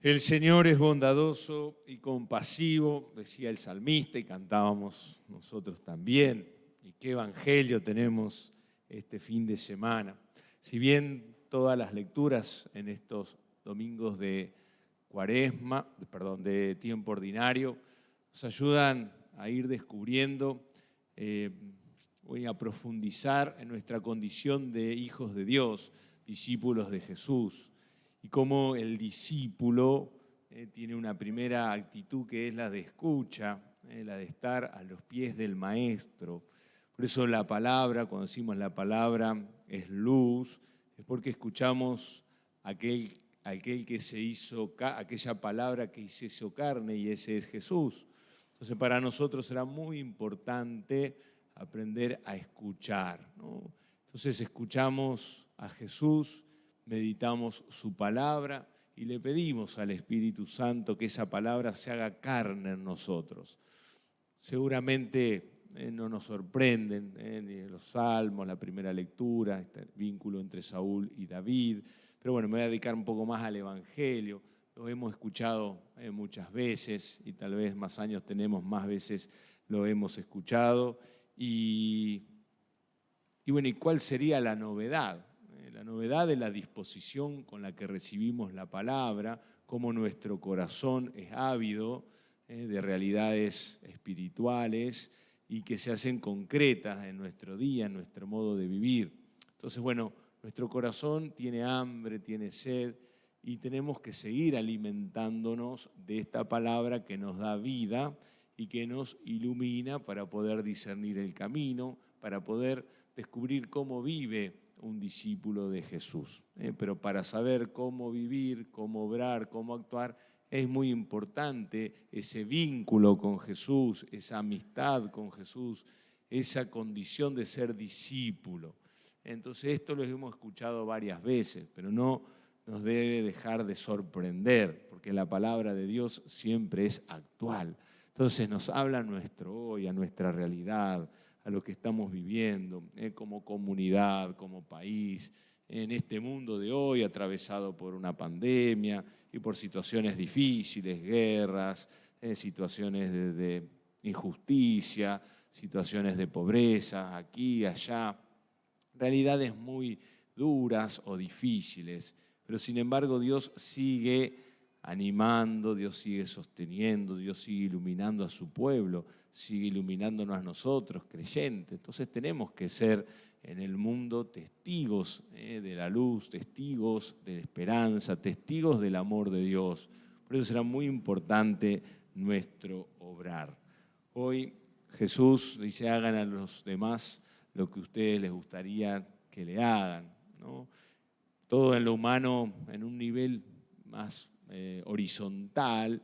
El Señor es bondadoso y compasivo, decía el salmista y cantábamos nosotros también. Y qué evangelio tenemos este fin de semana. Si bien todas las lecturas en estos domingos de Cuaresma, de tiempo ordinario, nos ayudan a ir descubriendo, a profundizar en nuestra condición de hijos de Dios, discípulos de Jesús. Y cómo el discípulo tiene una primera actitud que es la de escucha, la de estar a los pies del maestro. Por eso la palabra, cuando decimos la palabra es luz, es porque escuchamos aquel que se hizo, aquella palabra que se hizo carne, y ese es Jesús. Entonces para nosotros será muy importante aprender a escuchar, ¿no? Entonces escuchamos a Jesús, meditamos su palabra y le pedimos al Espíritu Santo que esa palabra se haga carne en nosotros. Seguramente no nos sorprenden ni los salmos, la primera lectura, este vínculo entre Saúl y David, pero bueno, me voy a dedicar un poco más al Evangelio. Lo hemos escuchado muchas veces y tal vez más años tenemos, más veces lo hemos escuchado. Y bueno, ¿y cuál sería la novedad? La novedad es la disposición con la que recibimos la palabra, cómo nuestro corazón es ávido de realidades espirituales y que se hacen concretas en nuestro día, en nuestro modo de vivir. Entonces, bueno, nuestro corazón tiene hambre, tiene sed y tenemos que seguir alimentándonos de esta palabra que nos da vida y que nos ilumina para poder discernir el camino, para poder descubrir cómo vive un discípulo de Jesús. Pero para saber cómo vivir, cómo obrar, cómo actuar, es muy importante ese vínculo con Jesús, esa amistad con Jesús, esa condición de ser discípulo. Entonces esto lo hemos escuchado varias veces, pero no nos debe dejar de sorprender, porque la palabra de Dios siempre es actual. Entonces nos habla a nuestro hoy, a nuestra realidad, a lo que estamos viviendo como comunidad, como país, en este mundo de hoy atravesado por una pandemia y por situaciones difíciles, guerras, situaciones de injusticia, situaciones de pobreza, aquí, allá, realidades muy duras o difíciles, pero sin embargo Dios sigue animando, Dios sigue sosteniendo, Dios sigue iluminando a su pueblo, sigue iluminándonos a nosotros, creyentes. Entonces tenemos que ser en el mundo testigos de la luz, testigos de la esperanza, testigos del amor de Dios. Por eso será muy importante nuestro obrar. Hoy Jesús dice: hagan a los demás lo que a ustedes les gustaría que le hagan, ¿no? Todo en lo humano, en un nivel más horizontal,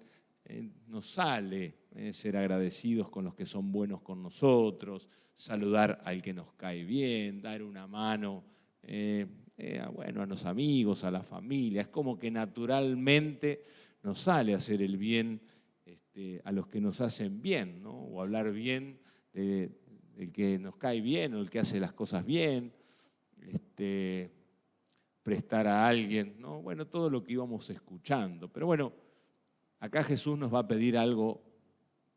nos sale ser agradecidos con los que son buenos con nosotros, saludar al que nos cae bien, dar una mano a los amigos, a la familia. Es como que naturalmente nos sale hacer el bien a los que nos hacen bien, ¿no? O hablar bien del que nos cae bien o el que hace las cosas bien, prestar a alguien, ¿no? Bueno, todo lo que íbamos escuchando. Pero bueno, acá Jesús nos va a pedir algo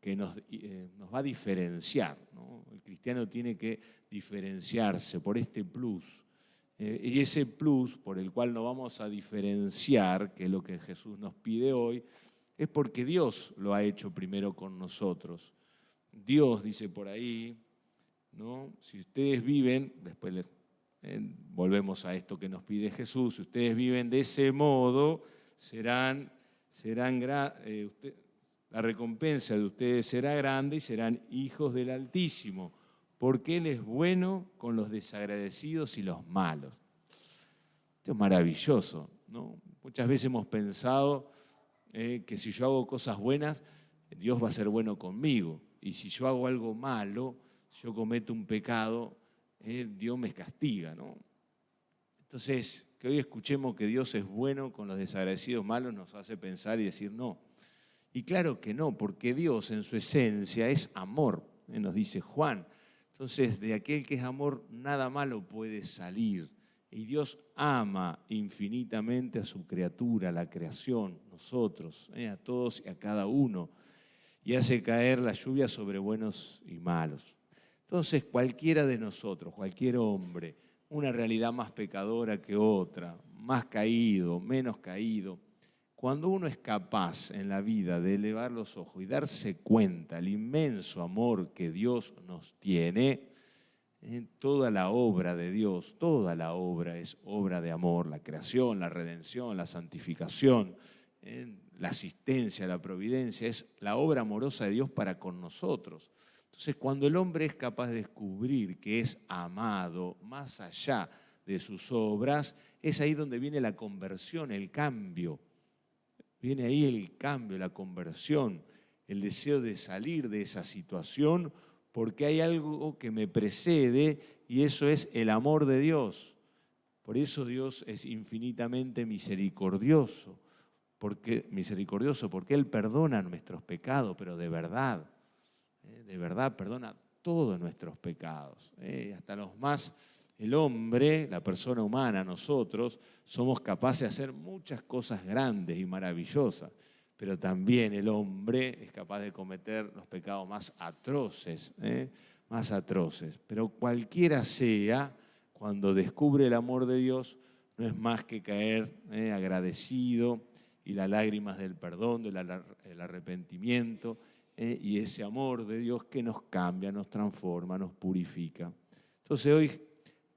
que nos va a diferenciar, ¿no? El cristiano tiene que diferenciarse por este plus. Y ese plus por el cual nos vamos a diferenciar, que es lo que Jesús nos pide hoy, es porque Dios lo ha hecho primero con nosotros. Dios dice por ahí, ¿no? Si ustedes viven, después volvemos a esto que nos pide Jesús, si ustedes viven de ese modo, la recompensa de ustedes será grande y serán hijos del Altísimo, porque Él es bueno con los desagradecidos y los malos. Esto es maravilloso, ¿no? Muchas veces hemos pensado que si yo hago cosas buenas, Dios va a ser bueno conmigo. Y si yo hago algo malo, si yo cometo un pecado, Dios me castiga, ¿no? Entonces, que hoy escuchemos que Dios es bueno con los desagradecidos malos nos hace pensar y decir no. Y claro que no, porque Dios en su esencia es amor, nos dice Juan. Entonces, de aquel que es amor, nada malo puede salir. Y Dios ama infinitamente a su criatura, a la creación. nosotros, a todos y a cada uno, y hace caer la lluvia sobre buenos y malos. Entonces, cualquiera de nosotros, cualquier hombre, una realidad más pecadora que otra, más caído, menos caído, cuando uno es capaz en la vida de elevar los ojos y darse cuenta del inmenso amor que Dios nos tiene, toda la obra de Dios, toda la obra es obra de amor, la creación, la redención, la santificación, la asistencia, la providencia, es la obra amorosa de Dios para con nosotros. Entonces, cuando el hombre es capaz de descubrir que es amado más allá de sus obras, es ahí donde viene la conversión, el cambio. Viene ahí el cambio, la conversión, el deseo de salir de esa situación, porque hay algo que me precede y eso es el amor de Dios. Por eso Dios es infinitamente misericordioso, porque Él perdona nuestros pecados, pero de verdad perdona todos nuestros pecados, hasta los más. El hombre, la persona humana, nosotros, somos capaces de hacer muchas cosas grandes y maravillosas, pero también el hombre es capaz de cometer los pecados más atroces, más atroces. Pero cualquiera sea, cuando descubre el amor de Dios, no es más que caer agradecido y las lágrimas del perdón, del arrepentimiento, y ese amor de Dios que nos cambia, nos transforma, nos purifica. Entonces hoy,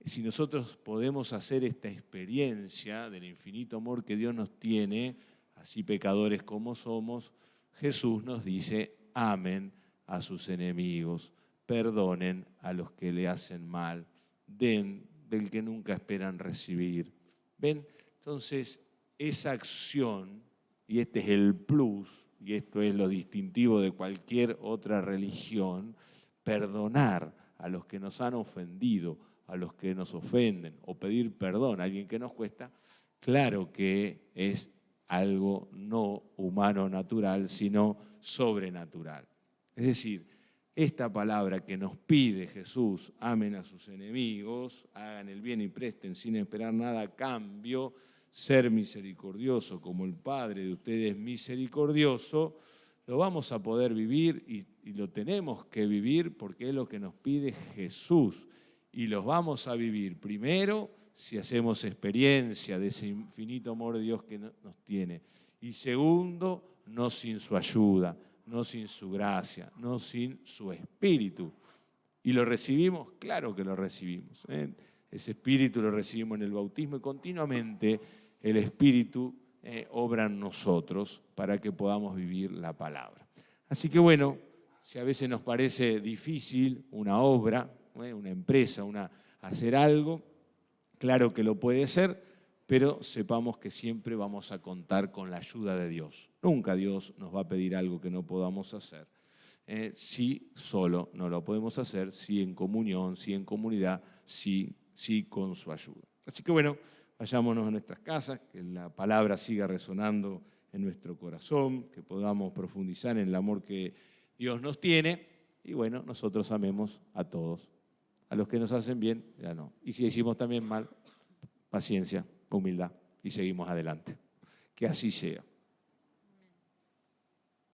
si nosotros podemos hacer esta experiencia del infinito amor que Dios nos tiene, así pecadores como somos, Jesús nos dice, amen a sus enemigos, perdonen a los que le hacen mal, den del que nunca esperan recibir. ¿Ven? Entonces, esa acción, y este es el plus, y esto es lo distintivo de cualquier otra religión, perdonar a los que nos han ofendido, a los que nos ofenden, o pedir perdón a alguien que nos cuesta, claro que es algo no humano natural, sino sobrenatural. Es decir, esta palabra que nos pide Jesús, amen a sus enemigos, hagan el bien y presten sin esperar nada a cambio, ser misericordioso como el Padre de ustedes es misericordioso, lo vamos a poder vivir y lo tenemos que vivir porque es lo que nos pide Jesús. Y los vamos a vivir primero si hacemos experiencia de ese infinito amor de Dios que nos tiene. Y segundo, no sin su ayuda, no sin su gracia, no sin su espíritu. ¿Y lo recibimos? Claro que lo recibimos. Ese espíritu lo recibimos en el bautismo y continuamente el espíritu obra en nosotros para que podamos vivir la palabra. Así que bueno, si a veces nos parece difícil una obra, una empresa, hacer algo, claro que lo puede ser, pero sepamos que siempre vamos a contar con la ayuda de Dios. Nunca Dios nos va a pedir algo que no podamos hacer. Sí, solo no lo podemos hacer, sí en comunión, sí en comunidad, sí con su ayuda. Así que bueno, vayámonos a nuestras casas, que la palabra siga resonando en nuestro corazón, que podamos profundizar en el amor que Dios nos tiene y bueno, nosotros amemos a todos. A los que nos hacen bien, ya no. Y si hicimos también mal, paciencia, humildad y seguimos adelante. Que así sea.